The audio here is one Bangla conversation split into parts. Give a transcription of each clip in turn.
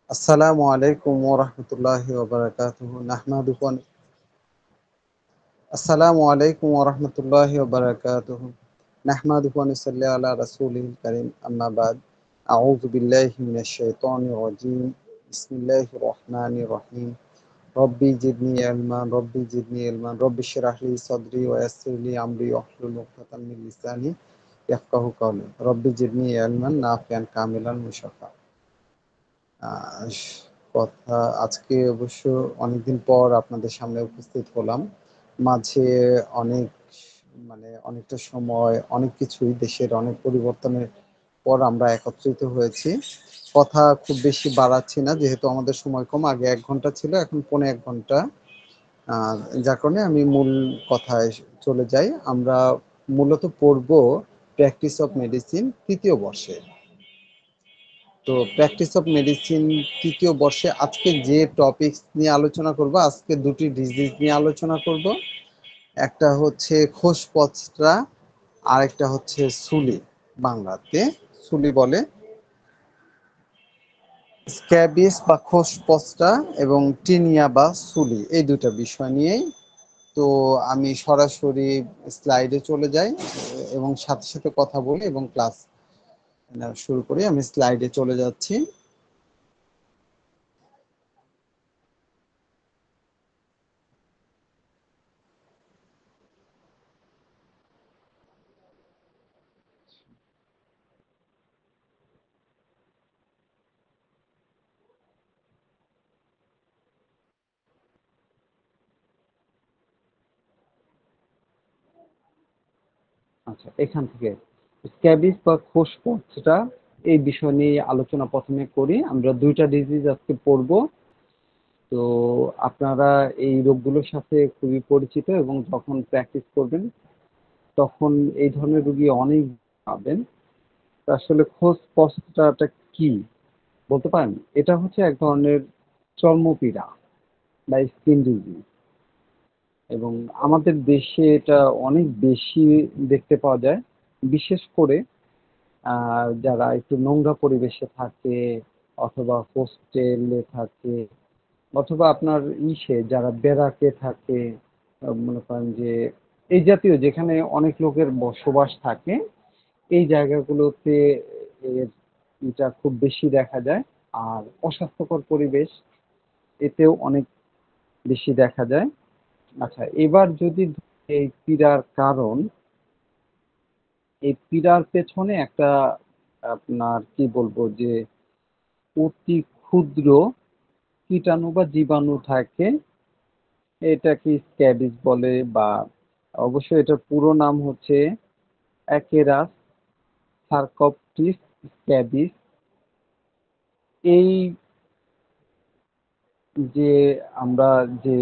আসসালামু আলাইকুম ওয়া রাহমাতুল্লাহি ওয়া বারাকাতুহু নাহমাদুহু ওয়া আসসালামু আলাইকুম ওয়া রাহমাতুল্লাহি ওয়া বারাকাতুহু নাহমাদুহু ওয়া নুসাল্লি আলা রাসূলিল কারীম আম্মা বাদ আউযু বিল্লাহি মিনাশ শাইতানির রাজীম বিসমিল্লাহির রহমানির রহিম রব্বি জিদনি ইলমান রব্বি ইশরাহ লি সাদরি ওয়া ইয়াসসির লি আমরি ওয়াহলুল উকদাতাম মিন লিসানি ইয়াফকাহু কওলি রব্বি জিদনি ইলমান নাফিআন কামিলান মুশাফা। আহ, কথা আজকে অবশ্য অনেকদিন পর আপনাদের সামনে উপস্থিত হলাম। মাঝে অনেক অনেকটা সময় অনেক কিছুই দেশের অনেক পরিবর্তনের পর আমরা একত্রিত হয়েছি। কথা খুব বেশি বাড়াচ্ছি না, যেহেতু আমাদের সময় কম। আগে 1 ঘন্টা ছিল, এখন পৌনে 1 ঘন্টা। আহ, যার কারণে আমি মূল কথায় চলে যাই। আমরা মূলত পড়ব প্র্যাকটিস অফ মেডিসিন 3য় বর্ষে। তো প্র্যাকটিস অফ মেডিসিন 3য় বর্ষে আজকে যে টপিকস নিয়ে আলোচনা করব, আজকে দুটি ডিজিজ নিয়ে আলোচনা করব। একটা হচ্ছে খোসপত্রা, আর একটা হচ্ছে সুলি। বাংলাতে সুলি বলে। স্ক্যাবিস বা খোসপত্রা এবং টিনিয়া বা সুলি, এই দুটো বিষয় নিয়েই। তো আমি সরাসরি স্লাইডে চলে যাই এবং সাথে সাথে কথা বলি এবং ক্লাস শুরু করি। আমি স্লাইডে চলে যাচ্ছি। আচ্ছা, এখান থেকে স্ক্যাবিস বা খোসপত্রা এই বিষয় নিয়ে আলোচনা প্রথমে করি। আমরা দুইটা ডিজিজ আজকে পড়ব। তো আপনারা এই রোগগুলোর সাথে খুবই পরিচিত এবং যখন প্র্যাকটিস করবেন তখন এই ধরনের রোগী অনেক পাবেন। তো আসলে খোসপত্রাটা কি বলতে পারেন? এটা হচ্ছে এক ধরনের চর্মপীড়া বা স্কিন ডিজিজ, এবং আমাদের দেশে এটা অনেক বেশি দেখতে পাওয়া যায়। বিশেষ করে যারা একটু নোংরা পরিবেশে থাকে, অথবা হোস্টেলে থাকে, অথবা আপনার যারা ব্যারাকে থাকে, মনে করেন যে এই জাতীয় যেখানে অনেক লোকের বসবাস থাকে, এই জায়গাগুলোতে এর এটা খুব বেশি দেখা যায়। আর অস্বাস্থ্যকর পরিবেশ এতেও অনেক বেশি দেখা যায়। আচ্ছা, এবার যদি এই পীড়ার কারণ, এই পীড়ার পেছনে একটা আপনার কি বলবো যে অতি ক্ষুদ্র কীটাণু বা জীবাণু থাকে। এটাকে স্ক্যাবিস বলে, বা অবশ্যই এটার পুরো নাম হচ্ছে অ্যাকেরাস সার্কপটিস স্ক্যাবিস। এই যে আমরা যে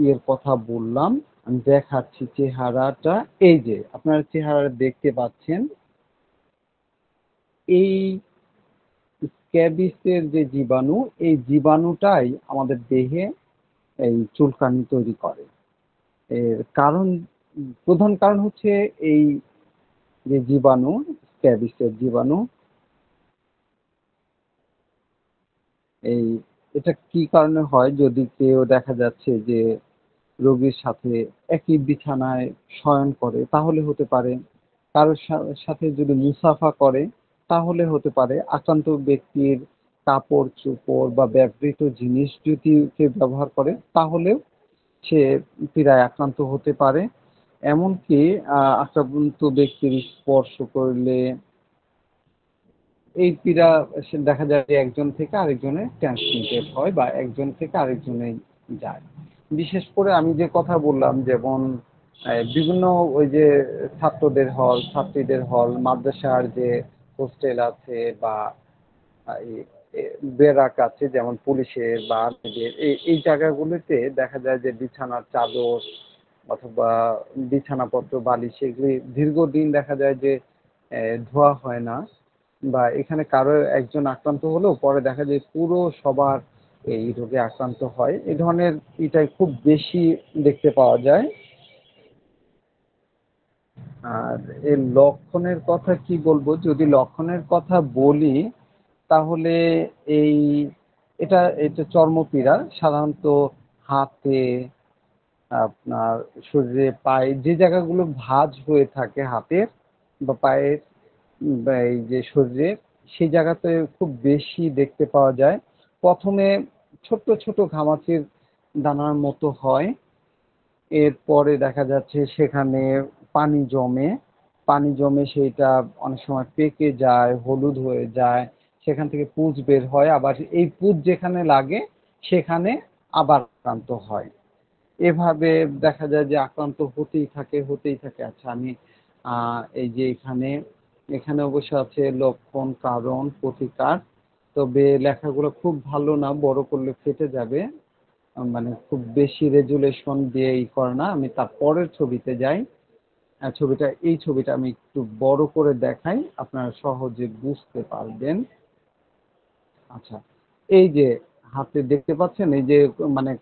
ইয়ের কথা বললাম, আমি দেখাচ্ছি চেহারাটা। এই যে আপনারা চেহারা দেখতে পাচ্ছেন, এই স্ক্যাবিসের যে জীবাণু, এই জীবাণুটাই আমাদের দেহে এই চুলকানি তৈরি করে। এর কারণ, প্রধান কারণ হচ্ছে এই যে জীবাণু, স্ক্যাবিসের জীবাণু। এই এটা কি কারণে হয়? যদি কেউ দেখা যাচ্ছে যে রোগীর সাথে একই বিছানায় শয়ন করে তাহলে হতে পারে, কারোর সাথে যদি মুসাফা করে তাহলে হতে পারে, আক্রান্ত ব্যক্তির কাপড় চোপড় বা ব্যবহৃত জিনিস যদি কেউ ব্যবহার করে তাহলেও সে পীড়ায় আক্রান্ত হতে পারে। এমনকি আক্রান্ত ব্যক্তির স্পর্শ করলে এই পীড়া দেখা যায় যে একজন থেকে আরেকজনে ট্রান্সমিটেড হয় বা একজন থেকে আরেকজনে যায়। বিশেষ করে আমি যে কথা বললাম, যেমন বিভিন্ন ওই যে ছাত্রদের হল, ছাত্রীদের হল, মাদ্রাসার যে হোস্টেল আছে, বা এই বেরাক আছে যেমন পুলিশের বা আর্মিদের, এই জায়গাগুলোতে দেখা যায় যে বিছানার চাদর অথবা বিছানাপত্র, বালিশ, এগুলি দীর্ঘদিন দেখা যায় যে ধোয়া হয় না। বা এখানে কারো একজন আক্রান্ত হলেও পরে দেখা যায় পুরো সবার এই রোগে আক্রান্ত হয়। এই ধরনের এটাই খুব বেশি দেখতে পাওয়া যায়। আর এর লক্ষণের কথা কি বলবো? যদি লক্ষণের কথা বলি তাহলে এই এটা এটা চর্মপীড়া সাধারণত হাতে, আপনার শরীরে, পায়ে যে জায়গাগুলো ভাঁজ হয়ে থাকে হাতের বা পায়ের বা এই যে শরীরে, সেই জায়গাতে খুব বেশি দেখতে পাওয়া যায়। প্রথমে ছোট্ট ছোট ঘামাচির দানার মতো হয়, এরপরে দেখা যাচ্ছে সেখানে পানি জমে, পানি জমে সেইটা অনেক সময় পেকে যায়, হলুদ হয়ে যায়, সেখান থেকে পুঁজ বের হয়, আবার এই পুঁজ যেখানে লাগে সেখানে আবার আক্রান্ত হয়। এভাবে দেখা যায় যে আক্রান্ত হতেই থাকে হতেই থাকে। আচ্ছা, আমি এই যে এখানে এখানে অবশ্য আছে লক্ষণ, কারণ, প্রতিকার। তবে লেখাগুলো খুব ভালো না, বড় করলে ফেটে যাবে। মানে খুব বেশি রেজুলেশন দিয়ে করে না। আমি তার পরের ছবিতে যাই। এই ছবিটা আমি একটু বড় করে দেখাই, আপনারা সহজে বুঝতে পারবেন। আচ্ছা, এই যে হাতে দেখতে পাচ্ছেন, এই যে মানে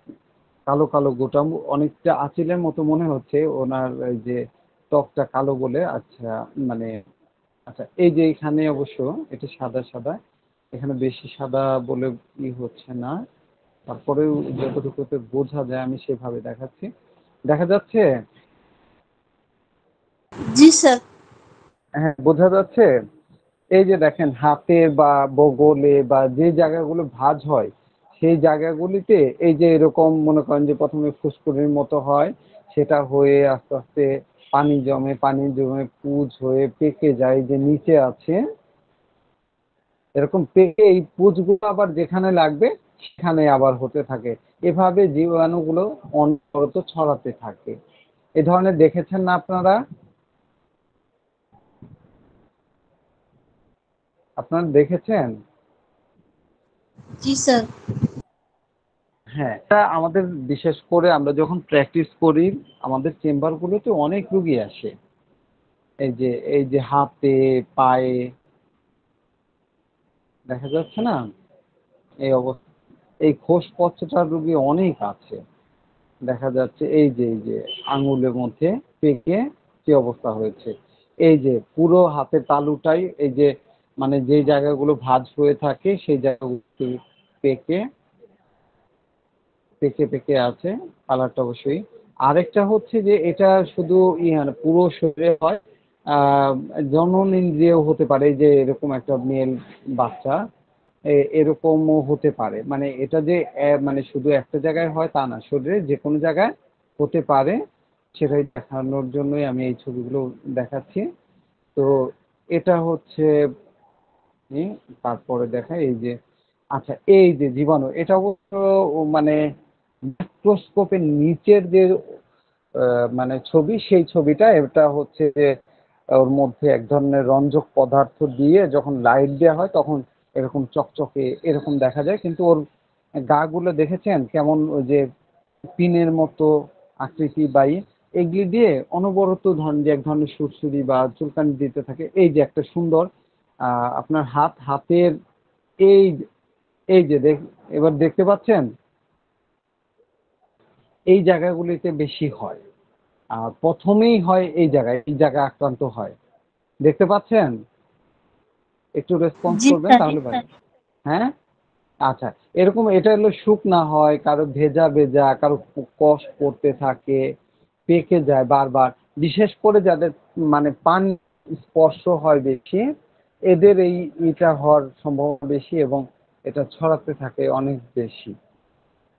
কালো কালো গোটা অনেকটা আঁচিলের মতো মনে হচ্ছে ওনার, এই যে ত্বকটা কালো বলে। আচ্ছা, মানে আচ্ছা, এই যে এখানে অবশ্য এটা সাদা সাদা, এখানে বেশি সাদা বলে হচ্ছে না, তারপরেও যতটুকুতে বোঝা যায় আমি সেভাবে দেখাচ্ছি। দেখা যাচ্ছে? জি স্যার। হ্যাঁ, বোঝা যাচ্ছে? এই যে দেখেন হাতে বা বগলে বা যে জায়গাগুলো ভাঁজ হয় সেই জায়গাগুলিতে এই যে এরকম মনে করেন যে প্রথমে ফুসকুড়ির মতো হয়, সেটা হয়ে আস্তে আস্তে পানি জমে, পানি জমে পুঁজ হয়ে পেকে যায়, যে নিচে আছে এরকম পেকে এই পুঁজগুলো আবার যেখানে লাগবে সেখানে আবার হতে থাকে। এভাবে জীবাণুগুলো অনবরত ছড়াতে থাকে। এ ধরনের দেখেছেন না আপনারা? আপনারা দেখেছেন? জি স্যার। হ্যাঁ, এটা আমাদের বিশেষ করে আমরা যখন প্র্যাকটিস করি আমাদের চেম্বারগুলোতে অনেক রুগী আসে। এই যে হাতে, পায়ে, দেখা যাচ্ছে না? এই অবস্থা, এই খোস পচটার রুগী অনেক আছে। দেখা যাচ্ছে এই যে আঙুলের মধ্যে পেকে কি অবস্থা হয়েছে। এই যে পুরো হাতের তালুটাই এই যে মানে যে জায়গাগুলো ভাঁজ হয়ে থাকে সেই জায়গাগুলো পেকে পেকে পেকে আছে, কালারটা অবশ্যই। আরেকটা হচ্ছে যে এটা শুধু না, পুরো শরীরে হয়। আহ জননেন্দ্রিয় হতে পারে, যে এরকম একটা মেল বাচ্চা এরকমও হতে পারে। মানে এটা যে মানে শুধু একটা জায়গায় হয় তা না, শরীরে যে কোনো জায়গায় হতে পারে, সেটাই দেখানোর জন্যই আমি এই ছবিগুলো দেখাচ্ছি। তো এটা হচ্ছে ই, তারপরে দেখা এই যে, আচ্ছা, এই যে জীবাণু, এটা অবশ্য মানে মাইক্রোস্কোপের নিচের যে মানে ছবি, সেই ছবিটা এটা হচ্ছে যে ওর মধ্যে এক ধরনের রঞ্জক পদার্থ দিয়ে যখন লাইট দেওয়া হয় তখন এরকম চকচকে এরকম দেখা যায়, কিন্তু ওর গা গুলো দেখেছেন কেমন, ওই যে পিনের মতো আকৃতি বাই, এগুলি দিয়ে অনবরত ধরেন যে এক ধরনের সুরসুরি বা চুলকানি দিতে থাকে। এই যে একটা সুন্দর আপনার হাতের এই এই যে এবার দেখতে পাচ্ছেন, এই জায়গাগুলিতে বেশি হয়। আর প্রথমেই হয় এই জায়গায় আক্রান্ত হয়। দেখতে পাচ্ছেন? একটু রেসপন্স জি করবেন স্যার। তাহলে ভালো। হ্যাঁ, আচ্ছা, এরকম এটা হলো শুকনা হয়, কারো ভেজা ভেজা, কারো কষ পড়তে থাকে, পেকে যায় বারবার। বিশেষ করে যাদের মানে পান স্পর্শ হয় বেশি, এদের এটা হওয়ার সম্ভাবনা বেশি এবং এটা ছড়াতে থাকে অনেক বেশি।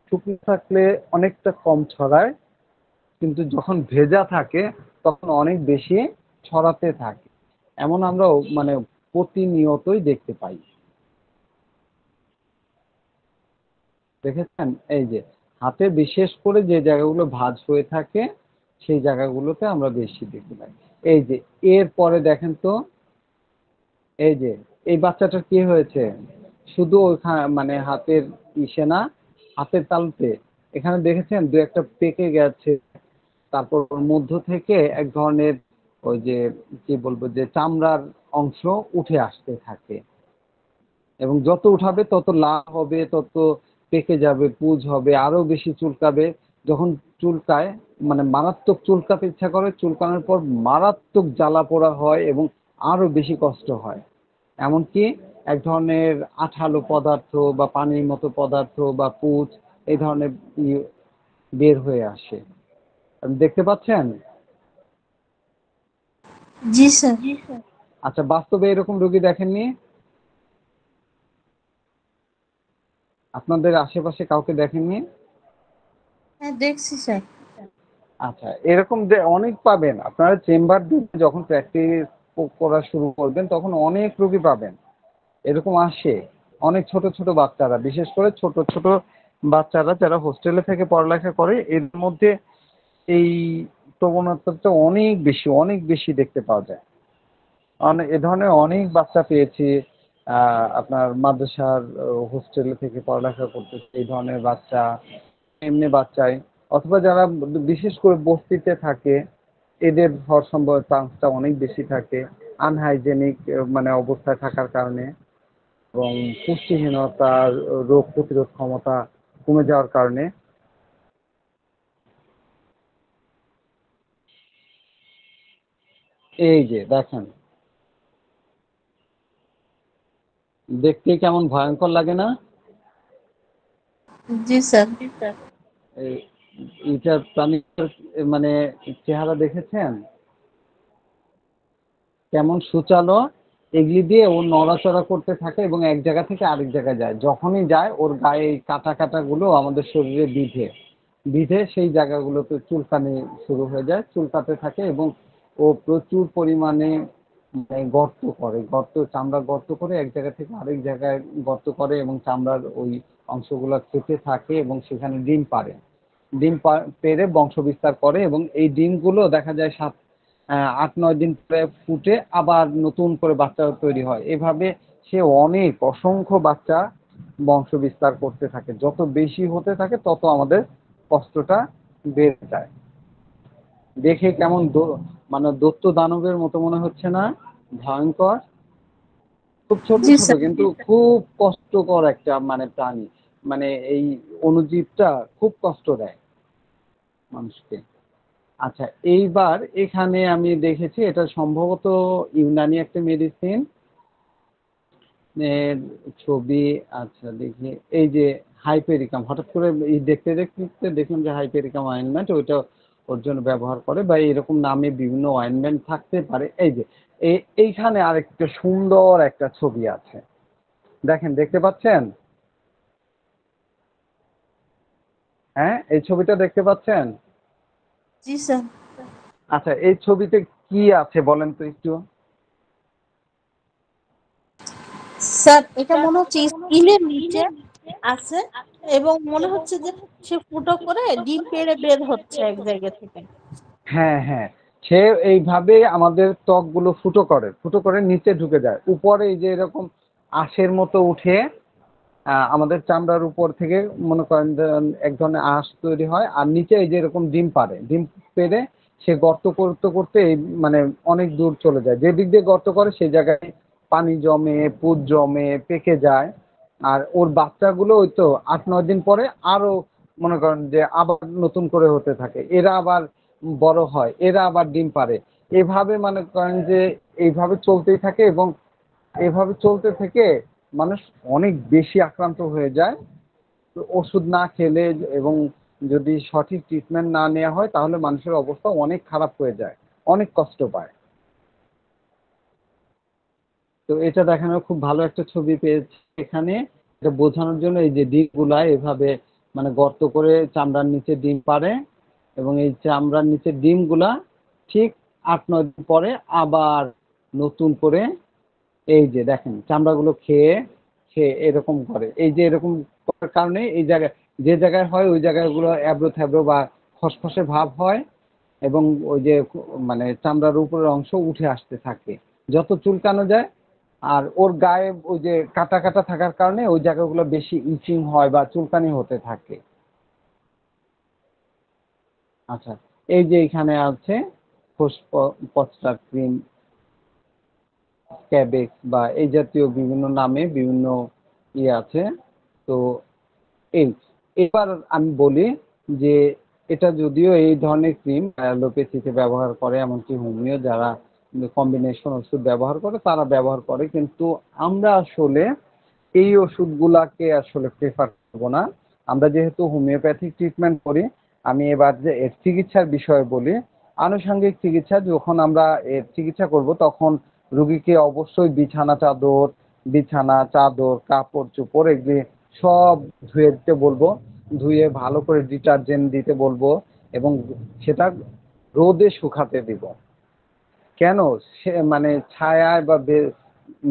শুকনো থাকলে অনেকটা কম ছড়ায়, কিন্তু যখন ভেজা থাকে তখন অনেক বেশি ছড়াতে থাকে। এমন আমরাও মানে প্রতিনিয়তই দেখতে পাই। দেখেছেন? এই যে হাতে বিশেষ করে যে জায়গাগুলো ভাঁজ হয়ে থাকে সেই জায়গাগুলোতে আমরা বেশি দেখতে পাই। এই যে এরপরে দেখেন তো, এই যে এই বাচ্চাটার কি হয়েছে, শুধু মানে হাতের ইসে না, হাতের তালুতে এখানে দেখেছেন দু একটা পেকে গেছে, তারপর ওর মধ্য থেকে এক ধরনের ওই যে কি বলবো যে চামড়ার অংশ উঠে আসতে থাকে, এবং যত উঠাবে তত লাল হবে, তত পেকে যাবে, পুঁজ হবে, আরো বেশি চুলকাবে। যখন চুলকায় মানে মারাত্মক চুলকাতে ইচ্ছা করে, চুলকানোর পর মারাত্মক জ্বালা পোড়া হয় এবং আরো বেশি কষ্ট হয়। এমনকি এক ধরনের আঠালো পদার্থ বা পানির মতো পদার্থ বা পুঁজ এই ধরনের বের হয়ে আসে। আপনি দেখতে পাচ্ছেন? জি স্যার। আচ্ছা, বাস্তবে এরকম রোগী দেখেননি? আপনাদের আশেপাশে কাউকে দেখেননি? হ্যাঁ দেখছি স্যার। আচ্ছা, এরকম যে অনেক পাবেন আপনারা চেম্বার যখন প্র্যাকটিস করা শুরু করবেন তখন অনেক রোগী পাবেন। এরকম আসে অনেক ছোট ছোট বাচ্চারা, বিশেষ করে ছোট ছোট বাচ্চারা যারা হোস্টেলে থেকে পড়ালেখা করে এর মধ্যে এই প্রবণতাটা অনেক বেশি দেখতে পাওয়া যায়। অনেক এ ধরনের অনেক বাচ্চা পেয়েছি। আপনার মাদ্রাসার হোস্টেলে থেকে পড়ালেখা করতেছে এই ধরনের বাচ্চা, এমনি বাচ্চাই, অথবা যারা বিশেষ করে বস্তিতে থাকে এদের হওয়ার সম্ভব চান্সটা অনেক বেশি থাকে আনহাইজেনিক মানে অবস্থায় থাকার কারণে, এবং পুষ্টিহীনতার রোগ প্রতিরোধ ক্ষমতা কমে যাওয়ার কারণে। এই যে দেখেন, দেখতে কেমন ভয়ঙ্কর লাগে না? জি স্যার। এই এটার প্রাণীর মানে চেহারা দেখেছেন কেমন সুচালো? এগুলি দিয়ে ও নড়াচড়া করতে থাকে এবং এক জায়গা থেকে আরেক জায়গায় যায়। যখনই যায় ওর গায়ে এই কাটা কাটা গুলো আমাদের শরীরে বিঁধে বিঁধে সেই জায়গাগুলোতে চুলকানি শুরু হয়ে যায়, চুলকাতে থাকে এবং ও প্রচুর পরিমাণে মানে গর্ত করে, চামড়া গর্ত করে এক জায়গা থেকে আরেক জায়গায় গর্ত করে এবং চামড়ার ওই অংশগুলো খেতে থাকে এবং সেখানে ডিম পাড়ে। পেড়ে বংশ বিস্তার করে এবং এই ডিমগুলো দেখা যায় ৮-৯ দিন পরে ফুটে আবার নতুন করে বাচ্চা তৈরি হয়। এভাবে সে অসংখ্য বাচ্চা বংশ বিস্তার করতে থাকে। যত বেশি হতে থাকে তত আমাদের কষ্টটা বেড়ে যায়। দেখে কেমন মানে দৈত্য দানবের মতো মনে হচ্ছে না? ভয়ঙ্কর। খুব ছোট জি ছোট স্যার। কিন্তু খুব কষ্টকর একটা মানে প্রাণী। মানে এই অণুজীবটা খুব কষ্ট দেয় মানুষকে। আচ্ছা, এইবার এখানে আমি দেখেছি এটা সম্ভবত ইউনানি একটা মেডিসিন এর ছবি। আচ্ছা দেখি, এই যে হাইপেরিকাম, হঠাৎ করে এই দেখতে দেখতে দেখলাম যে হাইপেরিকাম অয়েনমেন্ট ওইটা ওর জন্য ব্যবহার করে, বা এরকম নামে বিভিন্ন অয়েনমেন্ট থাকতে পারে। এই যে এইখানে আরেকটা সুন্দর একটা ছবি আছে, দেখেন, দেখতে পাচ্ছেন? হ্যাঁ, এই ছবিটা দেখতে পাচ্ছেন? জি স্যার। আচ্ছা, এই ছবিতে কি আছে বলেন তো একটু? স্যার এটা মনে হচ্ছে স্কিনের নিচে আছে এবং মনে হচ্ছে যে সে ফুটো করে ডিম পেড়ে বের হচ্ছে এক জায়গা থেকে। হ্যাঁ হ্যাঁ, সে এইভাবে আমাদের ত্বকগুলো ফুটো করে নিচে ঢুকে যায়, উপরে এই যে এরকম আঁশের মতো উঠে আমাদের চামড়ার উপর থেকে মনে করেন যে এক ধরনের আঁশ তৈরি হয়, আর নিচে এই যে এরকম ডিম পাড়ে, ডিম পেড়ে সে গর্ত করতে করতে এই মানে অনেক দূর চলে যায়। যে দিক দিয়ে গর্ত করে সেই জায়গায় পানি জমে, পুঁজ জমে, পেকে যায়। আর ওর বাচ্চাগুলো ওই তো ৮-৯ দিন পরে আরো মনে করেন যে আবার নতুন করে হতে থাকে, এরা আবার বড় হয়, এরা আবার ডিম পাড়ে। এভাবে মনে করেন যে এইভাবে চলতেই থাকে এবং এভাবে চলতে থেকে মানুষ অনেক বেশি আক্রান্ত হয়ে যায়। তো ওষুধ না খেলে এবং যদি সঠিক ট্রিটমেন্ট না নেওয়া হয় তাহলে মানুষের অবস্থা অনেক খারাপ হয়ে যায়, অনেক কষ্ট পায়। তো এটা দেখানোর খুব ভালো একটা ছবি পেয়েছি এখানে, এটা বোঝানোর জন্য। এই যে ডিমগুলা এভাবে মানে গর্ত করে চামড়ার নিচে ডিম পাড়ে এবং এই চামড়ার নিচে ডিমগুলা ঠিক ৮-৯ দিন পরে আবার নতুন করে এই যে দেখেন চামড়াগুলো খেয়ে খেয়ে এরকম করে। এই যে এরকম করার কারণে এই জায়গায় যে জায়গায় হয় ওই জায়গাগুলো এবড়ো থেবড়ো বা খসখসে ভাব হয় এবং ওই যে মানে চামড়ার উপরের অংশ উঠে আসতে থাকে যত চুলকানো যায়। আর ওর গায়ে ওই যে কাটা কাটা থাকার কারণে ওই জায়গাগুলো বেশি ইচিং হয় বা চুলকানি হতে থাকে। আচ্ছা, এই যে এখানে আছে পচটার ক্রিম, স্ক্যাবেক্স বা এই জাতীয় বিভিন্ন নামে বিভিন্ন ইয়ে আছে। তো এই এবার আমি বলি যে এটা যদিও এই ধরনের ক্রিম অ্যালোপ্যাথিতে ব্যবহার করে, এমনকি হোমিও যারা কম্বিনেশন ওষুধ ব্যবহার করে তারা ব্যবহার করে, কিন্তু আমরা আসলে এই ওষুধগুলাকে আসলে প্রেফার করবো না। আমরা যেহেতু হোমিওপ্যাথিক ট্রিটমেন্ট করি, আমি এবার যে এর চিকিৎসার বিষয়ে বলি। আনুষঙ্গিক চিকিৎসা, যখন আমরা এর চিকিৎসা করব তখন রুগীকে অবশ্যই বিছানা চাদর কাপড় চোপড় এগুলি সব ধুয়ে দিতে বলবো, ধুয়ে ভালো করে ডিটারজেন্ট দিতে বলবো এবং সেটা রোদে শুকাতে দিব। কেন? সে মানে ছায়ায় বা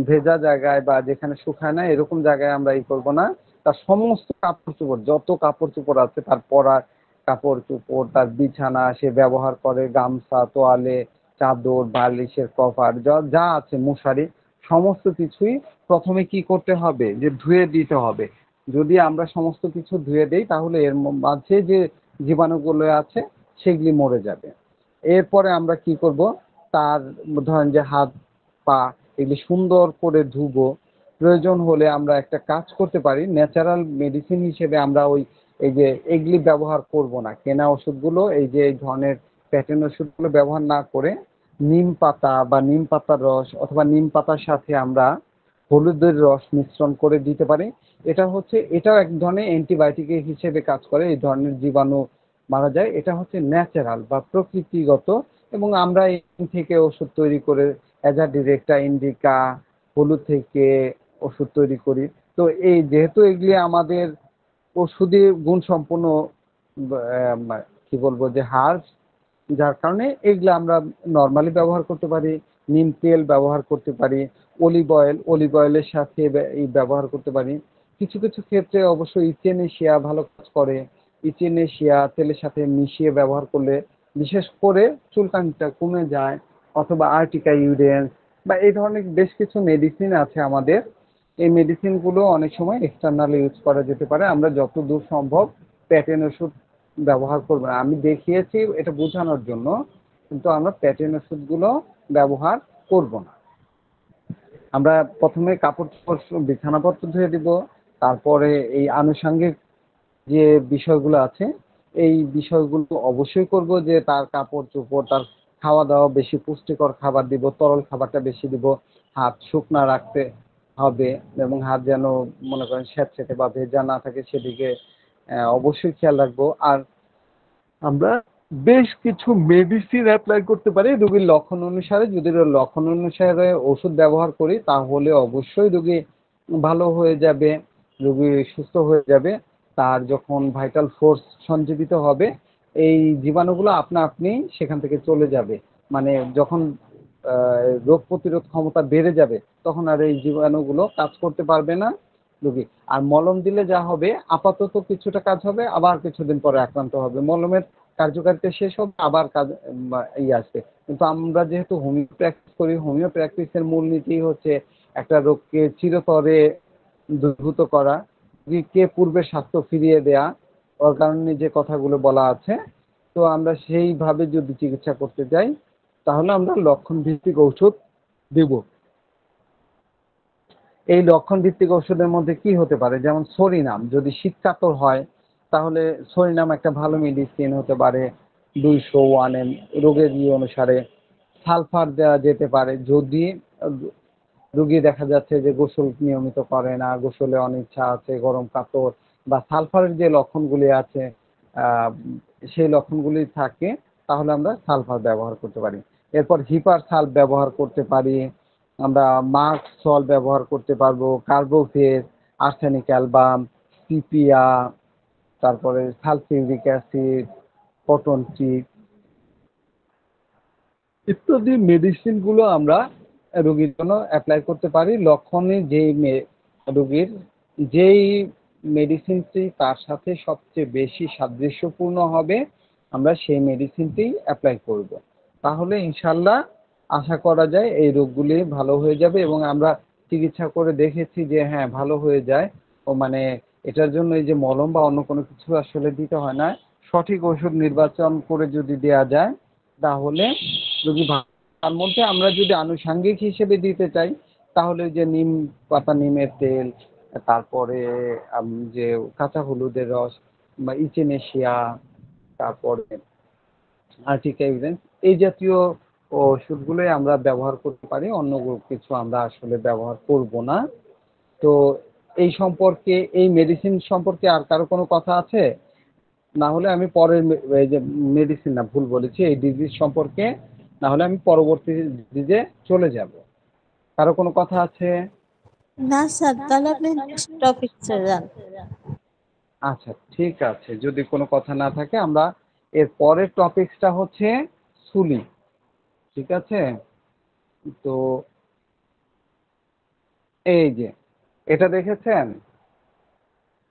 ভেজা জায়গায় বা যেখানে শুকায় না এরকম জায়গায় আমরা করব না। তার সমস্ত কাপড় চোপড়, যত কাপড় চোপড় আছে, তার পরার কাপড় চোপড়, তার বিছানা সে ব্যবহার করে, গামছা, তোয়ালে, চাদর, বালিশের কভার, যা আছে, মশারি, সমস্ত কিছুই প্রথমে কি করতে হবে, যে ধুয়ে দিতে হবে। যদি আমরা সমস্ত কিছু ধুয়ে দেই তাহলে এর মাঝে যে জীবাণুগুলো আছে সেগুলি মরে যাবে। এরপরে আমরা কি করব, তার ধরেন যে হাত পা এগুলি সুন্দর করে ধুবো। প্রয়োজন হলে আমরা একটা কাজ করতে পারি, ন্যাচারাল মেডিসিন হিসেবে আমরা এই যে এগুলি ব্যবহার করব না, কেনা ওষুধগুলো, এই যে এই ধরনের প্যাটার্ন ওষুধগুলো ব্যবহার না করে নিম পাতা বা নিম পাতার রস অথবা নিম পাতার সাথে আমরা হলুদের রস মিশ্রণ করে দিতে পারি। এটাও এক ধরনের অ্যান্টিবায়োটিক হিসেবে কাজ করে, এই ধরনের জীবাণু মারা যায়। এটা হচ্ছে ন্যাচারাল বা প্রকৃতিগত, এবং আমরা এই থেকে ওষুধ তৈরি করে অ্যাজা ডিরেক্টা ইন্ডিকা হলুদ থেকে ওষুধ তৈরি করি। তো এই যেহেতু এগুলি আমাদের ওষুধি গুণ সম্পন্ন, কি বলবো যে হার্বস, যার কারণে এগুলো আমরা নর্মালি ব্যবহার করতে পারি। নিম তেল ব্যবহার করতে পারি, অলিভ অয়েলের সাথে এই ব্যবহার করতে পারি। কিছু কিছু ক্ষেত্রে অবশ্যই ইচেনেশিয়া ভালো কাজ করে। ইচেনেশিয়া তেলের সাথে মিশিয়ে ব্যবহার করলে বিশেষ করে চুলকানিটা কমে যায়। অথবা আর্টিকা ইউরেন্স বা এই ধরনের বেশ কিছু মেডিসিন আছে আমাদের, এই মেডিসিনগুলো অনেক সময় এক্সটার্নালি ইউজ করা যেতে পারে। আমরা যতদূর সম্ভব প্যাটেন ওষুধ ব্যবহার করব না, আমি দেখিয়েছি এটা বোঝানোর জন্য, কিন্তু আমরা প্যাটেন ওষুধগুলো ব্যবহার করব না। আমরা প্রথমে কাপড় চোপড় বিছানাপত্র ধুয়ে দিব, তারপরে এই আনুষঙ্গিক যে বিষয়গুলো আছে এই বিষয়গুলো অবশ্যই করব, যে তার কাপড় চোপড়, তার খাওয়া দাওয়া, বেশি পুষ্টিকর খাবার দিব, তরল খাবারটা বেশি দিব, হাত শুকনা রাখতে হবে এবং হাত যেন মনে করেন স্যাঁতসেঁতে বা ভেজা না থাকে সেদিকে অবশ্যই খেয়াল রাখবো। আর আমরা বেশ কিছু মেডিসিন অ্যাপ্লাই করতে পারি রোগীর লক্ষণ অনুসারে। যদি লক্ষণ অনুসারে ওষুধ ব্যবহার করি তাহলে অবশ্যই রোগী ভালো হয়ে যাবে, রোগী সুস্থ হয়ে যাবে। তার যখন ভাইটাল ফোর্স সঞ্জীবিত হবে এই জীবাণুগুলো আপনা আপনি সেখান থেকে চলে যাবে। মানে যখন রোগ প্রতিরোধ ক্ষমতা বেড়ে যাবে তখন আর এই জীবাণুগুলো কাজ করতে পারবে না রোগী। আর মলম দিলে যা হবে, আপাতত কিছুটা কাজ হবে, আবার কিছুদিন পরে আক্রান্ত হবে, মলমের কার্যকারিতা শেষ হবে, আবার কাজ আসবে। কিন্তু আমরা যেহেতু হোমিও প্র্যাকটিস করি, হোমিও প্র্যাকটিসের মূলনীতি হচ্ছে একটা রোগকে চিরতরে দূরীভূত করা, রোগীকে পূর্বের স্বাস্থ্য ফিরিয়ে দেয়া, ওর কারণে যে কথাগুলো বলা আছে। তো আমরা সেইভাবে যদি চিকিৎসা করতে যাই তাহলে আমরা লক্ষণ ভিত্তিক ঔষধ দেব। এই লক্ষণ ভিত্তিক ওষুধের মধ্যে কি হতে পারে, যেমন সরিনাম, যদি শীতকাতর হয় তাহলে সরিনাম একটা ভালো মেডিসিন হতে পারে, 201 mg রোগের অনুসারে। সালফার দেওয়া যেতে পারে যদি রোগী দেখা যাচ্ছে যে গোসল নিয়মিত করে না, গোসলে অনিচ্ছা আছে, গরম কাতর, বা সালফারের যে লক্ষণগুলি আছে আহ, সেই লক্ষণগুলি থাকে, তাহলে আমরা সালফার ব্যবহার করতে পারি। এরপর হিপার সালফ ব্যবহার করতে পারি, আমরা মার্ক সল ব্যবহার করতে পারবো, কার্বোভেট, আর্সেনিক অ্যালবাম, সিপিয়া, তারপরে সালফিউরিক অ্যাসিড, কটন চিপ ইত্যাদি মেডিসিন গুলো আমরা রোগীর জন্য অ্যাপ্লাই করতে পারি। লক্ষণে রোগীর যেই মেডিসিনটি তার সাথে সবচেয়ে বেশি সাদৃশ্যপূর্ণ হবে আমরা সেই মেডিসিনটি অ্যাপ্লাই করব। তাহলে ইনশাল্লাহ আশা করা যায় এই রোগগুলি ভালো হয়ে যাবে। এবং আমরা চিকিৎসা করে দেখেছি যে হ্যাঁ ভালো হয়ে যায়। ও মানে এটার জন্য এই যে মলম বা অন্য কোনো কিছু আসলে দিতে হয় না, সঠিক ওষুধ নির্বাচন করে যদি দেয়া যায় তাহলে রোগী তার মধ্যে আমরা যদি আনুষঙ্গিক হিসেবে দিতে চাই তাহলে যে নিম পাতা, নিমের তেল, তারপরে যে কাঁচা হলুদের রস বা ইচেনেশিয়া, তারপরে আর্টিকা ইউরেন্স, এই জাতীয় ওষুধগুলোই আমরা ব্যবহার করতে পারি, অন্য কিছু আমরা আসলে ব্যবহার করব না। তো এই সম্পর্কে, এই মেডিসিন সম্পর্কে আর কারো কোনো কথা আছে? না হলে আমি পরের এই যে মেডিসিন, না ভুল বলেছি, এই ডিজিজ সম্পর্কে না হলে আমি পরবর্তী ডিজিজে চলে যাব। কারো কোনো কথা আছে? না স্যার, তাহলে আপনি নেক্সট টপিকসে যান। আচ্ছা ঠিক আছে, যদি কোনো কথা না থাকে আমরা এর পরের টপিকসটা হচ্ছে সুলি। ঠিক আছে, তো এই যে এটা দেখেছেন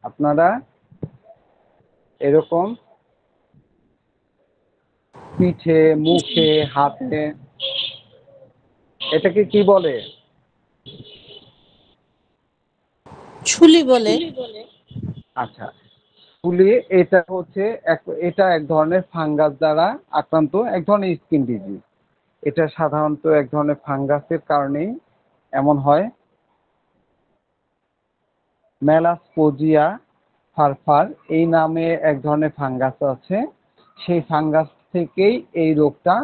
আপনারা, এরকম পিঠে, মুখে, হাতে, এটাকে কি বলে? ছুলি বলে। আচ্ছা, ফুলি, এটা হচ্ছে এটা এক ধরনের ফাঙ্গাস দ্বারা আক্রান্ত এক ধরনের স্কিন ডিজিজ। এটা সাধারণত এক ধরনের ফাঙ্গাসের কারণেই এমন হয়। মেলাস্পোজিয়া ফারফার এই নামে এক ধরনের ফাঙ্গাস আছে, সেই ফাঙ্গাস থেকেই এই রোগটা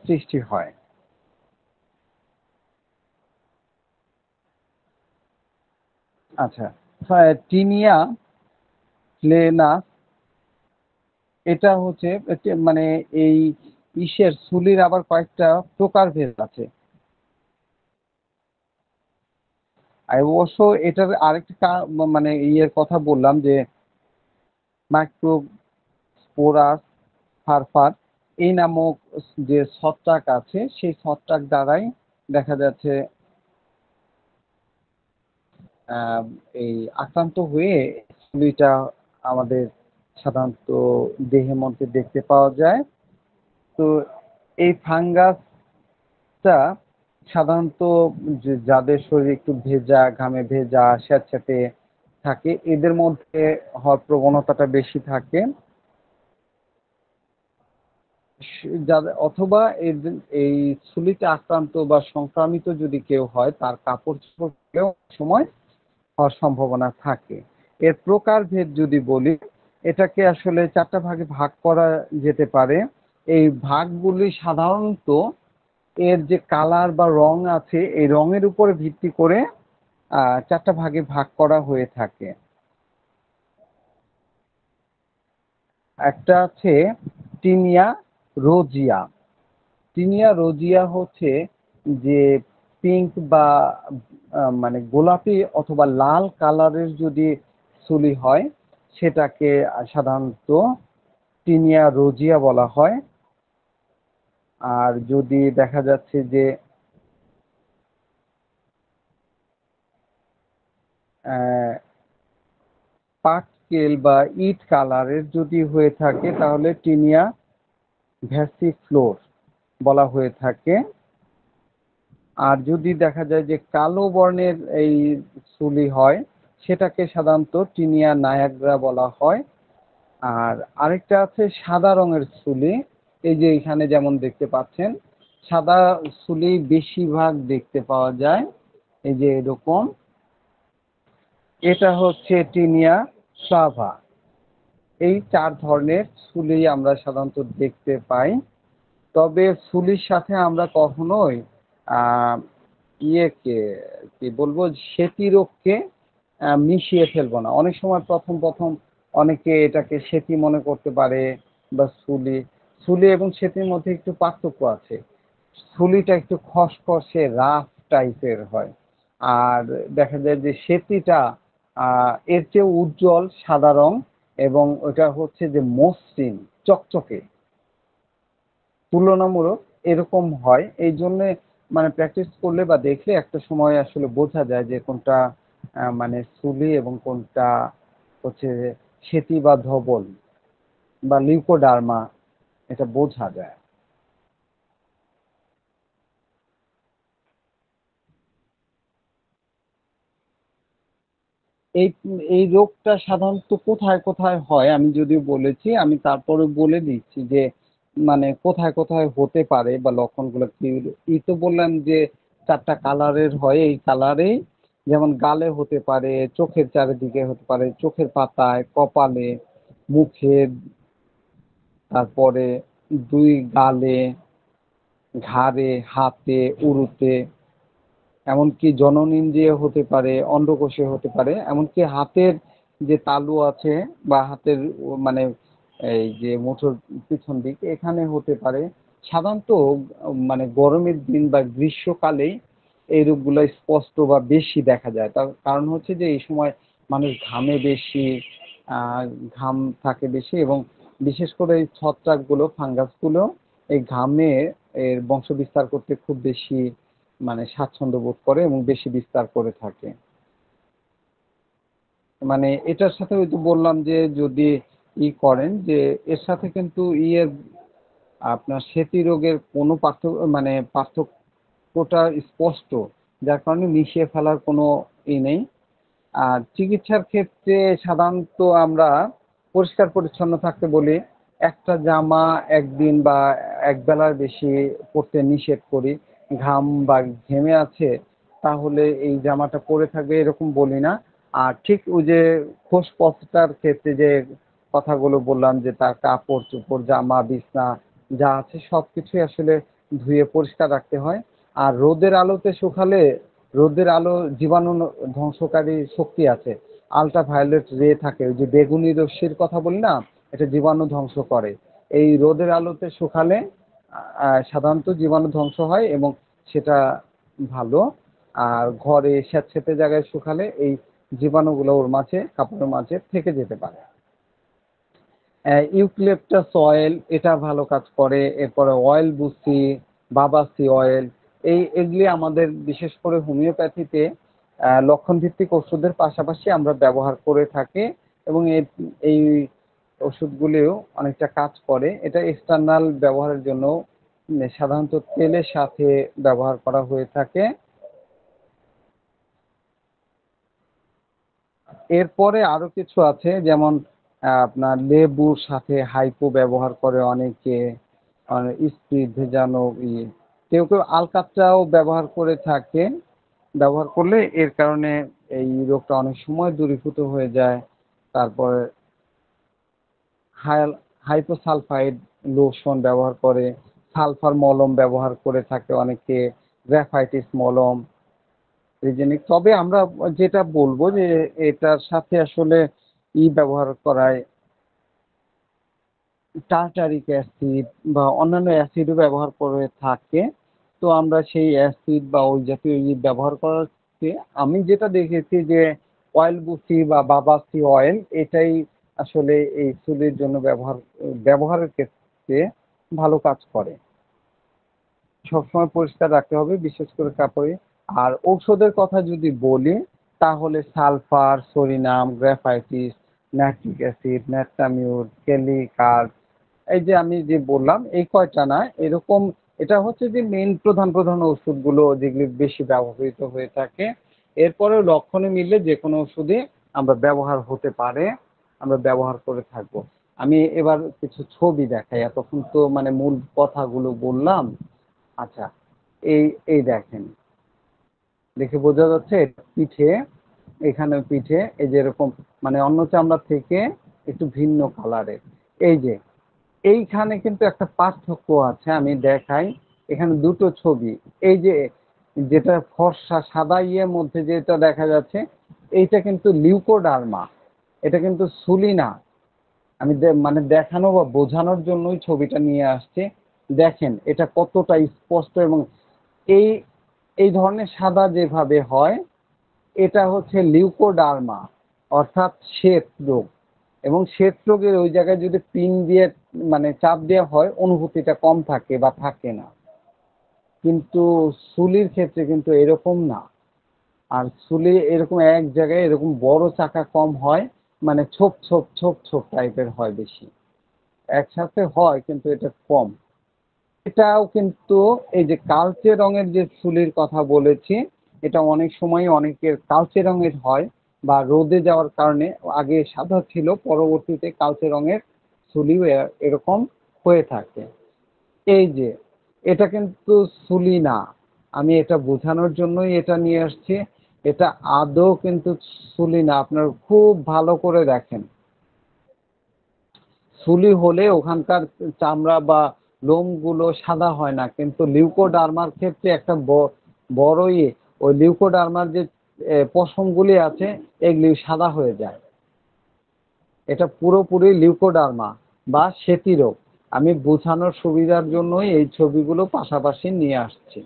সৃষ্টি হয়। আচ্ছা, টিনিয়া ফ্লেনাস, এটা হচ্ছে মানে এই ইসের সুলির আবার কয়েকটা প্রকারভেদ আছে। আর অবশ্য এটার আরেকটা মানে ইয়ের কথা বললাম যে মাইক্রোস্পোরাস ফারফার এই নামক যে ছত্রাক আছে, সেই ছত্রাক দ্বারাই দেখা যাচ্ছে আহ, এই আক্রান্ত হয়ে চুলিটা আমাদের সাধারণত দেহের মধ্যে দেখতে পাওয়া যায়। তো এই ফাঙ্গাসটা সাধারণত যাদের শরীর একটু ভেজা, ঘামে ভেজা, স্যাঁতস্যাঁতে থাকে, এদের মধ্যে হওয়ার প্রবণতাটা বেশি থাকে। যাদের অথবা এই ছুলিতে আক্রান্ত বা সংক্রামিত যদি কেউ হয়, তার কাপড় চোপড় পরলেও সময় হওয়ার সম্ভাবনা থাকে। এর প্রকারভেদ যদি বলি, এটাকে আসলে 4টা ভাগে ভাগ করা যেতে পারে। এই ভাগগুলি সাধারণত এর যে কালার বা রং আছে, এই রঙের উপরে ভিত্তি করে 4টা ভাগে ভাগ করা হয়ে থাকে। একটা আছে টিনিয়া রোজিয়া। টিনিয়া রোজিয়া হচ্ছে যে পিঙ্ক বা মানে গোলাপি অথবা লাল কালারের যদি চুলি হয়, সেটাকে সাধারণত টিনিয়া রোজিয়া বলা হয়। আর যদি দেখা যাচ্ছে যে পাটকেল বা ইট কালারের যদি হয়ে থাকে, তাহলে টিনিয়া ভ্যাসিফ্লোর বলা হয়ে থাকে। আর যদি দেখা যায় যে কালো বর্ণের এই চুলি হয়, সেটাকে সাধারণত টিনিয়া নায়াগ্রা বলা হয়। আর আরেকটা আছে সাদা রঙের চুলি, এই যে এখানে যেমন দেখতে পাচ্ছেন, সাদা চুলি বেশিরভাগ দেখতে পাওয়া যায়, এই যে এরকম। এটা হচ্ছে টিনিয়া ফ্লাভা। এই 4 ধরনের চুলি আমরা সাধারণত দেখতে পাই। তবে চুলির সাথে আমরা কখনোই আহ ইয়েকে কি বলবো, সেতী রোগকে মিশিয়ে ফেলবো না। অনেক সময় প্রথম প্রথম অনেকে এটাকে সেতী মনে করতে পারে, বা চুলি। চুলি এবং সেতীর মধ্যে একটু পার্থক্য আছে। চুলিটা একটু খসখসে রাফ টাইপের হয়, আর দেখা যায় যে সেতীটা এর চেয়ে উজ্জ্বল সাদা রং, এবং ওটা হচ্ছে যে মসৃণ চকচকে তুলনামূলক এরকম হয়। এই জন্য মানে প্র্যাকটিস করলে বা দেখলে একটা সময় আসলে বোঝা যায় যে কোনটা মানে সুলি এবং কোনটা হচ্ছে সেতি বা ধবল বা লিউকোডার্মা, এটা বোঝা যায়। এই এই রোগটা সাধারণত কোথায় কোথায় হয় আমি যদিও বলেছি, আমি তারপরে বলে দিচ্ছি যে মানে কোথায় কোথায় হতে পারে বা লক্ষণগুলো কি। এই তো বললাম যে 4টা কালারের হয়, এই কালারে যেমন গালে হতে পারে, চোখের চারিদিকে হতে পারে, চোখের পাতায়, কপালে, মুখে, তারপরে 2 গালে, ঘাড়ে, হাতে, উরুতে, এমনকি জননেন্দ্রিয় হতে পারে, অন্ডকোষে হতে পারে, এমনকি হাতের যে তালু আছে বা হাতের মানে এই যে মুঠোর পিছন দিক এখানে হতে পারে। সাধারণত মানে গরমের দিন বা গ্রীষ্মকালেই এই রোগগুলো স্পষ্ট বা বেশি দেখা যায়। তার কারণ হচ্ছে যে এই সময় মানুষ ঘামে বেশি, আহ ঘাম থাকে বেশি, এবং বিশেষ করে এই ছত্রাকগুলো, ফাঙ্গাসগুলো এই ঘামে এর বংশ বিস্তার করতে খুব বেশি মানে স্বাচ্ছন্দ্য বোধ করে এবং বেশি বিস্তার করে থাকে। মানে এটার সাথে ওই তো বললাম যে যদি করেন যে এর সাথে কিন্তু আপনার সেতী রোগের কোনো মানে পার্থক্যটা স্পষ্ট, যার কারণে মিশিয়ে ফেলার কোনো নেই। আর চিকিৎসার ক্ষেত্রে সাধারণত আমরা পরিষ্কার পরিচ্ছন্ন থাকতে বলি। একটা জামা একদিন বা এক বেলার বেশি পরতে নিষেধ করি। ঘাম বা ঘেমে আছে তাহলে এই জামাটা পরে থাকবে এরকম বলি না। আর ঠিক ওই যে খোস পথটার ক্ষেত্রে যে কথাগুলো বললাম যে তার কাপড় চোপড় জামা বিছনা যা আছে সবকিছুই আসলে ধুয়ে পরিষ্কার রাখতে হয়। আর রোদের আলোতে শুকালে, রোদের আলো জীবাণু ধ্বংসকারী শক্তি আছে, আল্ট্রাভায়োলেট রে থাকে, ওই যে বেগুনি রশ্মির কথা বলি না, এটা জীবাণু ধ্বংস করে। এই রোদের আলোতে শুকালে সাধারণত জীবাণু ধ্বংস হয় এবং সেটা ভালো। আর ঘরে স্যাঁতসেঁতে জায়গায় শুকালে এই জীবাণুগুলো ওর মাঝে, কাপড়ের মাঝে থেকে যেতে পারে। ইউক্যালিপটাস অয়েল এটা ভালো কাজ করে। এরপরে অয়েল বুসি, বাবাসি অয়েল, এগুলি আমাদের বিশেষ করে হোমিওপ্যাথিতে লক্ষণ ভিত্তিক ওষুধের পাশাপাশি আমরা ব্যবহার করে থাকি এবং এই ওষুধগুলিও অনেকটা কাজ করে। এটা এক্সটার্নাল ব্যবহারের জন্য সাধারণত তেলের সাথে ব্যবহার করা হয়ে থাকে। এরপরে আরো কিছু আছে, যেমন আপনার লেবুর সাথে হাইপো ব্যবহার করে অনেকে, স্পিড ভেজানো কেউ কেউ আলকাতরাও ব্যবহার করে থাকে। ব্যবহার করলে এর কারণে এই রোগটা অনেক সময় দূরীভূত হয়ে যায়। তারপরে হাইপোসালফাইড লোশন ব্যবহার করে, সালফার মলম ব্যবহার করে থাকে অনেকে, গ্রাফাইটিস মলম, রিজেনিক। তবে আমরা যেটা বলবো যে এটার সাথে আসলে ব্যবহার করায় টার্টারিক অ্যাসিড বা অন্যান্য অ্যাসিডও ব্যবহার করে থাকে। তো আমরা সেই অ্যাসিড বা ওই জাতীয় ব্যবহার করাতে আমি যেটা দেখেছি যে অয়েল বুসি বা বাবাসি অয়েল এটাই আসলে এই চুলের জন্য ব্যবহারের ক্ষেত্রে ভালো কাজ করে। সবসময় পরিষ্কার রাখতে হবে, বিশেষ করে কাপড়ে। আর ঔষধের কথা যদি বলি তাহলে sulphur, psorinum, graphites, nitric acid, natrum mur, kali carb, এই যে আমি যে বললাম এই কয়টা না, এরকম এটা হচ্ছে যে মেন প্রধান প্রধান ওষুধগুলো যেগুলি বেশি ব্যবহৃত হয়ে থাকে। এরপরেও লক্ষণে মিললে যে কোনো ওষুধই আমরা ব্যবহার হতে পারে, আমরা ব্যবহার করে থাকবো। আমি এবার কিছু ছবি দেখাই, এতক্ষণ তো মানে মূল কথাগুলো বললাম। আচ্ছা, এই এই দেখেন, দেখে বোঝা যাচ্ছে এটা পিঠে, এখানে পিঠে এই যে এরকম মানে অন্য চামড়া থেকে একটু ভিন্ন কালারের। এই যে এইখানে কিন্তু একটা পার্থক্য আছে, আমি দেখাই। এখানে দুটো ছবি, এই যে যেটা ফর্সা সাদা মধ্যে যেটা দেখা যাচ্ছে এইটা কিন্তু লিউকোডার্মা, এটা কিন্তু সুলি না। আমি মানে দেখানো বা বোঝানোর জন্যই ছবিটা নিয়ে আসছি। দেখেন এটা কতটা স্পষ্ট। এবং এই এই ধরনের সাদা যেভাবে হয় এটা হচ্ছে লিউকোডার্মা, অর্থাৎ শ্বেত রোগ। এবং শ্বেত রোগের ওই জায়গায় যদি পিন দিয়ে মানে চাপ দেওয়া হয় অনুভূতিটা কম থাকে বা থাকে না, কিন্তু সুলির ক্ষেত্রে কিন্তু এরকম না। আর চুলে এরকম এক জায়গায় এরকম বড় চাকা কম হয়, মানে ছোপ ছোপ ছোপ ছোপ টাইপের হয় বেশি, একসাথে হয় কিন্তু এটা কম। এটাও কিন্তু এই যে কালচে রঙের যে চুলের কথা বলেছি, এটা অনেক সময় অনেকের কালচে রঙের হয় বা রোদে যাওয়ার কারণে আগে সাদা ছিল পরবর্তীতে কালচে রঙের চুলিও এরকম হয়ে থাকে। এই যে এটা কিন্তু চুলি না, আমি এটা বোঝানোর জন্যই এটা নিয়ে আসছি। এটা আদৌ কিন্তু চুলি না। আপনারা খুব ভালো করে দেখেন, চুলি হলে ওখানকার চামড়া বা লোমগুলো সাদা হয় না, কিন্তু লিউকোডার্মার ক্ষেত্রে একটা বড়ই ওই লিউকোডার্মার যে পশমগুলি আছে এগুলি সাদা হয়ে যায়। এটা পুরোপুরি লিউকোডার্মা বা সেতি রোগ। আমি বোঝানোর সুবিধার জন্যই এই ছবিগুলো পাশাপাশি নিয়ে আসছি।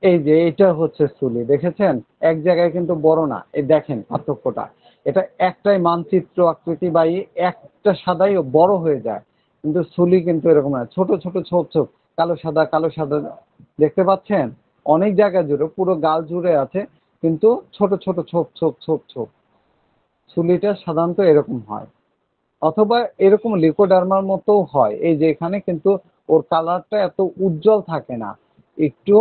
এই যে এটা হচ্ছে সুলি, দেখেছেন? এক জায়গায় কিন্তু বড় না, এই দেখেন পার্থক্যটা। এটা একটাই মানচিত্র আকৃতি বা একটা সাদাই বড় হয়ে যায়, কিন্তু সুলি কিন্তু এরকম না, ছোট ছোট ছোপ ছোপ কালো সাদা কালো সাদা দেখতে পাচ্ছেন? অনেক জায়গা জুড়ে পুরো গাল জুড়ে আছে, কিন্তু ছোট ছোট ছোপ ছোপ ছোপ ছোপ। সুলিটা সাধারণত এরকম হয়, অথবা এরকম লিউকোডার্মার মতো হয়। এই যে এখানে কিন্তু ওর কালারটা এত উজ্জ্বল থাকে না, একটু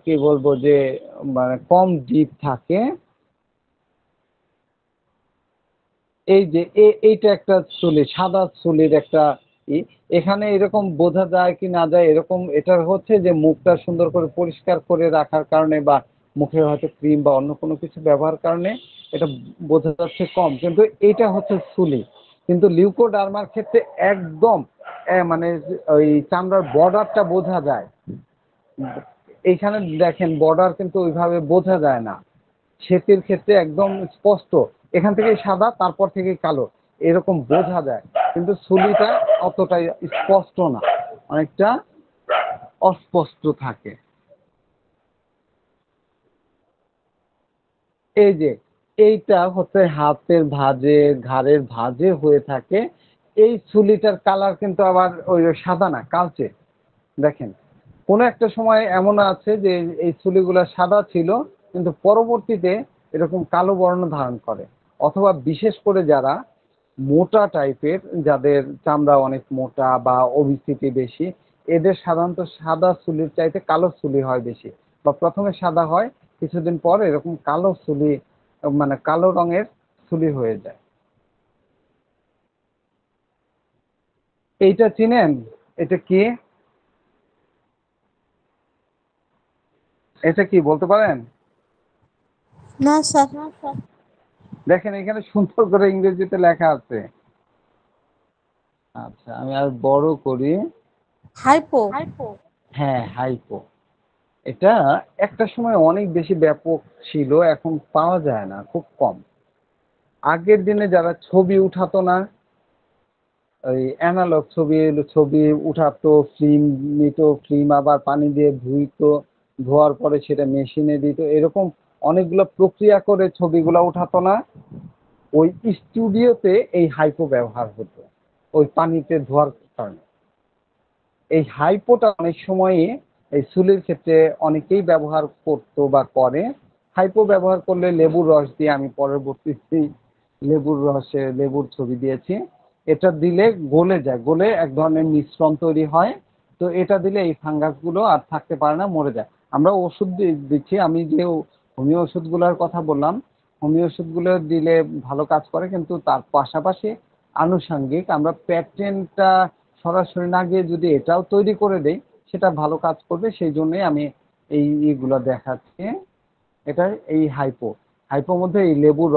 কি বলবো যে মানে কম ডিপ থাকে। এই যে এইটা একটা চুলি, সাদা চুলির একটা এখানে এরকম বোঝা যায় কি না যায় এরকম, এটা হচ্ছে যে মুখটা সুন্দর করে পরিষ্কার করে রাখার কারণে বা মুখে হয়তো ক্রিম বা অন্য কোনো কিছু ব্যবহার কারণে এটা বোঝা যাচ্ছে কম, কিন্তু এটা হচ্ছে চুলি। কিন্তু লিউকোডার্মার ক্ষেত্রে একদম মানে ওই চামড়ার বর্ডারটা বোঝা যায়। এইখানে দেখেন বর্ডার কিন্তু ওইভাবে বোঝা যায় না, সেতির ক্ষেত্রে একদম স্পষ্ট, এখান থেকে সাদা তারপর থেকে কালো এরকম বোঝা যায়, কিন্তু চুলিটা অতটাই স্পষ্ট না, অনেকটা অস্পষ্ট থাকে। এই যে এইটা হচ্ছে হাতের ভাঁজে ঘাড়ের ভাঁজে হয়ে থাকে। এই চুলিটার কালার কিন্তু আবার ওই সাদা না, কালচে। দেখেন কোনো একটা সময় এমন আছে যে এই চুলিগুলা সাদা ছিল, কিন্তু পরবর্তীতে এরকম কালো বর্ণ ধারণ করে। অথবা বিশেষ করে যারা মোটা টাইপের, যাদের চামড়া অনেক মোটা বা ওবিসিটি বেশি, এদের সাধারণত সাদা চুলির চাইতে কালো চুলি হয় বেশি, বা প্রথমে সাদা হয়, কিছুদিন পর এরকম কালো চুলি মানে কালো রঙের চুলি হয়ে যায়। এইটা চিনেন? এটা কি? এটা কি বলতে পারেন? না স্যার। দেখেন এখানে সুন্দর করে ইংরেজিতে লেখা আছে। আচ্ছা আমি আর বড় করি। হাইপো। হ্যাঁ, হাইপো। এটা একটা সময় অনেক বেশি ব্যাপক ছিল, এখন পাওয়া যায় না, খুব কম। আগের দিনে যারা ছবি উঠাতো না, ওই অ্যানালগ ছবি ছবি উঠাতো, ফিল্ম নিত, ফিল্ম আবার পানি দিয়ে ধুইতো, ধোয়ার পরে সেটা মেশিনে দিত, এরকম অনেকগুলো প্রক্রিয়া করে ছবিগুলো উঠাতো না, ওই স্টুডিওতে এই হাইপো ব্যবহার হতো ওই পানিতে ধোয়ার কারণে। এই হাইপোটা অনেক সময়ে এই চুলের ক্ষেত্রে অনেকেই ব্যবহার করতো বা করে। হাইপো ব্যবহার করলে লেবুর রস দিয়ে, আমি পরবর্তীতে লেবুর রসে লেবুর ছবি দিয়েছি, এটা দিলে গলে যায়, গলে এক ধরনের মিশ্রণ তৈরি হয়। তো এটা দিলে এই ফাঙ্গাসগুলো আর থাকতে পারে না, মরে যায়। আমরা ওষুধ দিচ্ছি, আমি যে হোমিও ওষুধগুলোর কথা বললাম, হোমিও ওষুধগুলো দিলে ভালো কাজ করে, কিন্তু তার পাশাপাশি আনুষঙ্গিক আমরা প্যাটেন্টটা সরাসরি না গিয়ে যদি এটাও তৈরি করে দেই, সেটা ভালো কাজ করবে। সেই জন্যই আমি এইগুলো দেখাচ্ছি। এটা এই হাইপো, হাইপোর মধ্যে এই লেবুর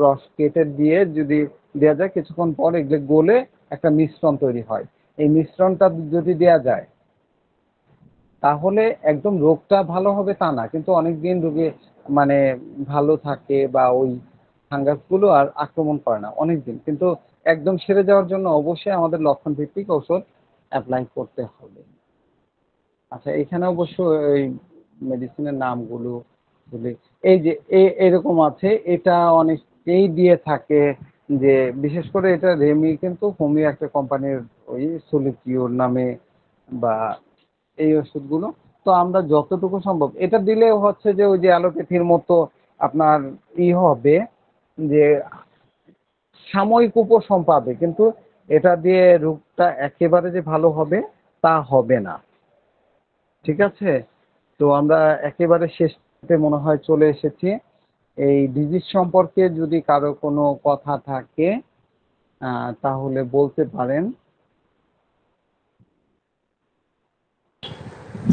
রস কেটে দিয়ে যদি দেওয়া যায়, কিছুক্ষণ পর এগুলো গলে একটা মিশ্রণ তৈরি হয়। এই মিশ্রণটা যদি দেওয়া যায় তাহলে একদম রোগটা ভালো হবে তা না, কিন্তু অনেকদিন রোগী মানে ভালো থাকে, বা ওই ফাঙ্গাসগুলো আর আক্রমণ করে না অনেকদিন। কিন্তু একদম সেরে যাওয়ার জন্য অবশ্যই আমাদের লক্ষণ ভিত্তিক ঔষধ অ্যাপ্লাই করতে হবে। আচ্ছা এখানে অবশ্য এই মেডিসিনের নামগুলো বলি। এই যে এরকম আছে, এটা অনেকেই দিয়ে থাকে, যে বিশেষ করে এটা রেমি কিন্তু হোমিও একটা কোম্পানির, ওই সলিকিউর নামে বা এই ওষুধগুলো। তো আমরা যতটুকু সম্ভব এটা দিলেও হচ্ছে যে ওই যে অ্যালোপ্যাথির মতো আপনার হবে, যে সাময়িক উপশম পাবে, কিন্তু এটা দিয়ে রোগটা একেবারে যে ভালো হবে তা হবে না। ঠিক আছে? তো আমরা একেবারে শেষে মনে হয় চলে এসেছি। এই ডিজিজ সম্পর্কে যদি কারো কোনো কথা থাকে তাহলে বলতে পারেন।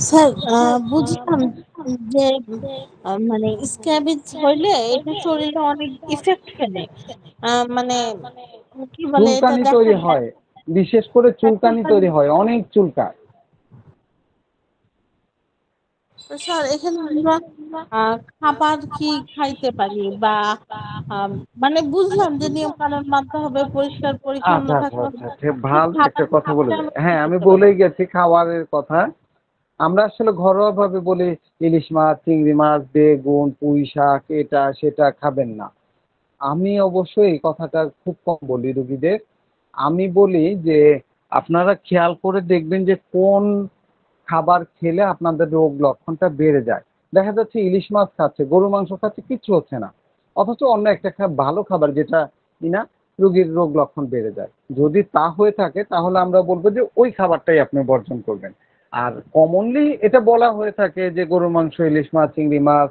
স্যার বুঝলাম যে মানে স্ক্যাবিজ হইলে এটা শরীরে অনেক ইফেক্ট ফেলে। মানে কি বলে এটা চুলকানি দেখা তৈরি যায়। হয়। বিশেষ করে চুলকানি তৈরি হয়, অনেক চুলকায়। তো স্যার এখানে আমরা খাবার কি খাইতে পারি বা আম, মানে বুঝলাম যে নিয়ম কানুন মানতে হবে, পরিষ্কার পরিচ্ছন্ন আচ্ছা আচ্ছা থাকতে আচ্ছা হবে, ঠিক, কি ভালো খাবার একটা কথা বলে খাবো দেয়। আমরা কি হ্যাঁ আমি করতে পারি? বলেই গেছি খাবারের কথা। আমরা আসলে ঘরোয়া ভাবে বলি ইলিশ মাছ, চিংড়ি মাছ, বেগুন, পুঁই শাক, এটা সেটা খাবেন না। আমি অবশ্যই এই কথাটা খুব কম বলি রুগীদের। আমি বলি যে আপনারা খেয়াল করে দেখবেন যে কোন খাবার খেলে আপনাদের রোগ লক্ষণটা বেড়ে যায়। দেখা যাচ্ছে ইলিশ মাছ খাচ্ছে, গরুর মাংস খাচ্ছে, কিচ্ছু হচ্ছে না, অথচ অন্য একটা ভালো খাবার যেটা কিনা রোগীর রোগ লক্ষণ বেড়ে যায়। যদি তা হয়ে থাকে তাহলে আমরা বলবো যে ওই খাবারটাই আপনি বর্জন করবেন। আর কমনলি এটা বলা হয়ে থাকে যে গরুর মাংস, ইলিশ মাছ, চিংড়ি মাছ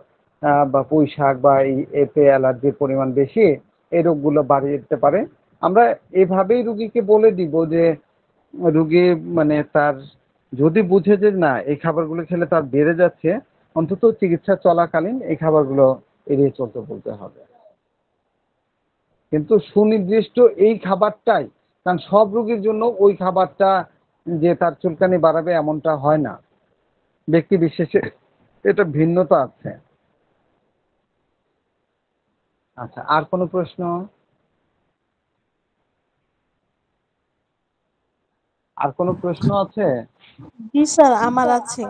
বা পুঁই শাক বা এতে অ্যালার্জির পরিমাণ বেশি, এই রোগগুলো বাড়িয়ে দিতে পারে। আমরা এভাবেই রুগীকে বলে দিব যে রুগী মানে তার যদি বুঝে যে না এই খাবারগুলো খেলে তার বেড়ে যাচ্ছে, অন্তত চিকিৎসা চলাকালীন এই খাবারগুলো এড়িয়ে চলতে বলতে হবে। কিন্তু সুনির্দিষ্ট এই খাবারটাই, কারণ সব রোগীর জন্য ওই খাবারটা যে তার চুলকানি বাড়াবে এমনটা হয় না, ব্যক্তি বিশেষে এটা ভিন্নতা আছে। আচ্ছা, আর কোনো প্রশ্ন? আর কোনো প্রশ্ন আছে? জি স্যার, আমার আছে।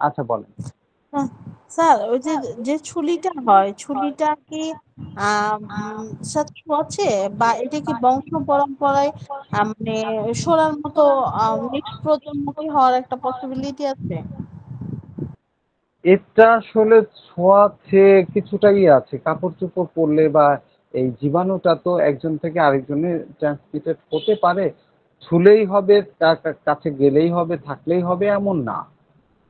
আচ্ছা বলেন। হ্যাঁ, স্যার ওই যে যে ছুলিটা হয়, ছুলিটা কি স্যার ছোঁয়াচে বা এটা কি বংশ পরম্পরায় মানে সরার মতো নেক্সট প্রজন্ম কি হওয়ার একটা পসিবিলিটি আছে? এটা আসলে ছোঁয়াচে কিছুটাই আছে, কাপড় চোপড় পরলে বা এই জীবাণুটা তো একজন থেকে আরেকজনে ট্রান্সমিটেড হতে পারে। ছুলেই হবে, তার কাছে গেলেই হবে, থাকলেই হবে এমন না।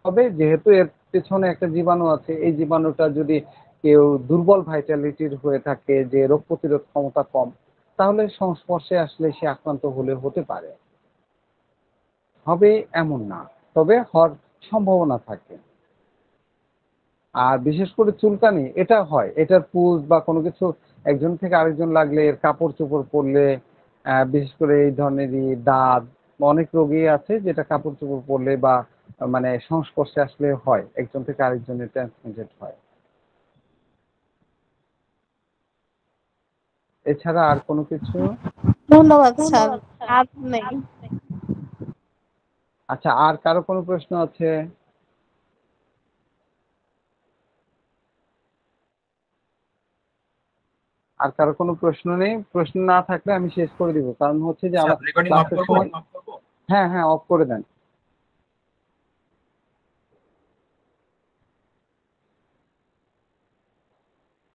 তবে যেহেতু এর পেছনে একটা জীবাণু আছে, এই জীবাণুটা যদি কেউ দুর্বল ভাইটালিটির হয়ে থাকে, যে রোগ প্রতিরোধ ক্ষমতা কম, তাহলে সংস্পর্শে আসলে সে আক্রান্ত হলে হতে পারে, হবে এমন না, তবে হওয়ার সম্ভাবনা থাকে। আর বিশেষ করে চুলকানি এটা হয়, এটার পুঁজ বা কোনো কিছু একজন থেকে আরেকজন লাগলে, এর কাপড় চোপড় পরলে, বিশেষ করে এই ধরনেরই দাঁত, অনেক রোগী আছে যেটা কাপড় চোপড় পরলে বা মানে সংস্পর্শে আসলে হয়, একজন থেকে আরেকজনের ট্রান্সমিটেড হয়। এছাড়া আর কোনো কিছু? ধন্যবাদ স্যার, আর নেই। আচ্ছা, আর কারো কোনো প্রশ্ন আছে? আর কারো কোনো প্রশ্ন নেই? প্রশ্ন না থাকলে আমি শেষ করে দিব, কারণ হচ্ছে যে স্যার আমার রেকর্ডিং অফ ক্লাসের করবো? সময়। হ্যাঁ হ্যাঁ, অফ করে দেন।